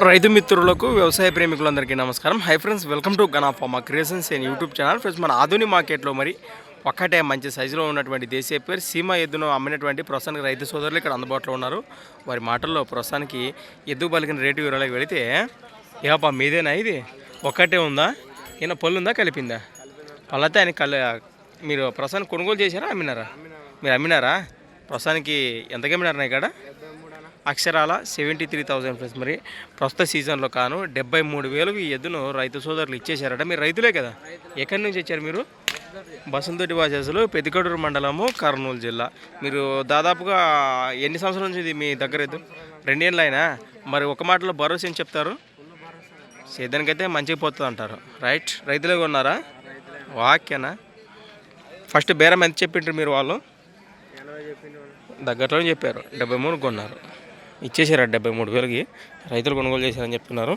రైతు మిత్రులకు వ్యవసాయ ప్రేమికులందరికీ నమస్కారం. Hi friends, welcome to Gana pharma creations and YouTube channel. Friends, మన ఆధునిక మార్కెట్లో మరి ఒక్కటే మంచి సైజులో ఉన్నటువంటి దేశీయ పేరు సీమ ఎద్దును అమ్మినటువంటి ప్రస్తుతానికి రైతు సోదరులు ఇక్కడ అందుబాటులో ఉన్నారు. వారి మాటల్లో ప్రస్తుతానికి ఎద్దు పలికిన రేటు వివరాలకు వెళితే, ఏపా మీదేనా ఇది ఒక్కటే ఉందా, ఈయన పళ్ళు ఉందా కలిపిందా? పళ్ళైతే ఆయన మీరు ప్రస్తుతానికి కొనుగోలు చేశారా అమ్మినారా? మీరు అమ్మినారా? ప్రస్తుతానికి ఎంతకి అమ్మినారా ఇక్కడ? అక్షరాల 73,000 ఫ్రెండ్స్. మరి ప్రస్తుత సీజన్లో కాను 73,000 ఈ ఎద్దును రైతు సోదరులు ఇచ్చేశారట. మీరు రైతులే కదా, ఎక్కడి నుంచి వచ్చారు మీరు? బసంతోటి వాసస్సులు, పెద్దికడూరు మండలము, కర్నూలు జిల్లా. మీరు దాదాపుగా ఎన్ని సంవత్సరాల నుంచి ఇది మీ దగ్గర ఎద్దు? 2 ఏళ్ళు అయినా. మరి ఒక మాటలో భరోసా ఏం చెప్తారు? సేద్యానికైతే మంచిగా పోతుంది అంటారు. రైట్, రైతులే కొన్నారా? వాక్యనా? ఫస్ట్ బేరం ఎంత చెప్పింటారు మీరు? వాళ్ళు దగ్గరలోనే చెప్పారు, 73 కొన్నారు. ఇచ్చేసారు 73,000కి రైతులు కొనుగోలు చేశారని చెప్తున్నారు.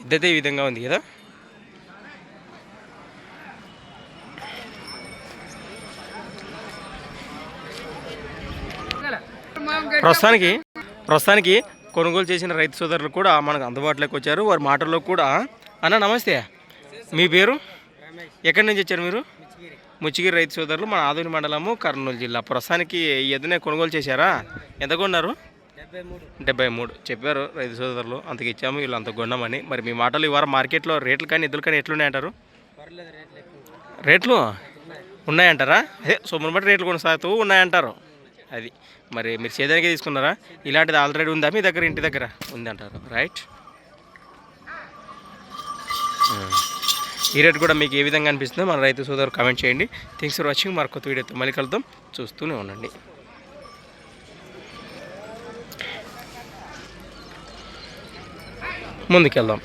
ఇద్దైతే ఈ విధంగా ఉంది కదా. ప్రస్తుతానికి కొనుగోలు చేసిన రైతు సోదరులు కూడా మనకు అందుబాటులోకి వచ్చారు. వారి మాటల్లో కూడా, అన్న నమస్తే, మీ పేరు? ఎక్కడి నుంచి వచ్చారు మీరు? ముచ్చిగిరి రైతు సోదరులు, మన ఆధునిక మండలము, కర్నూలు జిల్లా. ప్రస్తుతానికి ఈ ఎద్దునే కొనుగోలు చేశారా? ఎంత కొన్నారు? 73 చెప్పారు రైతు సోదరులు. అంతకు ఇచ్చాము, వీళ్ళు అంత కొన్నామని. మరి మీ మాటలు ఇవాళ మార్కెట్లో రేట్లు కానీ ఎద్దులు కానీ ఎట్లున్నాయంటారు? రేట్లు ఉన్నాయంటారా? అదే సొమ్మును బట్టి రేట్లు కొనసాగుతూ ఉన్నాయంటారు. అది మరి మీరు సేదానికే తీసుకున్నారా? ఇలాంటిది ఆల్రెడీ ఉందా మీ దగ్గర? ఇంటి దగ్గర ఉంది అంటారు. రైట్, ఈ రేట్ కూడా మీకు ఏ విధంగా అనిపిస్తుందో మన రైతు సోదరు కామెంట్ చేయండి. Thanks for watching. మరి కొత్త వీడియోతో మళ్ళీ కలుద్దాం, చూస్తూనే ఉండండి. ముందుకెళ్దాం.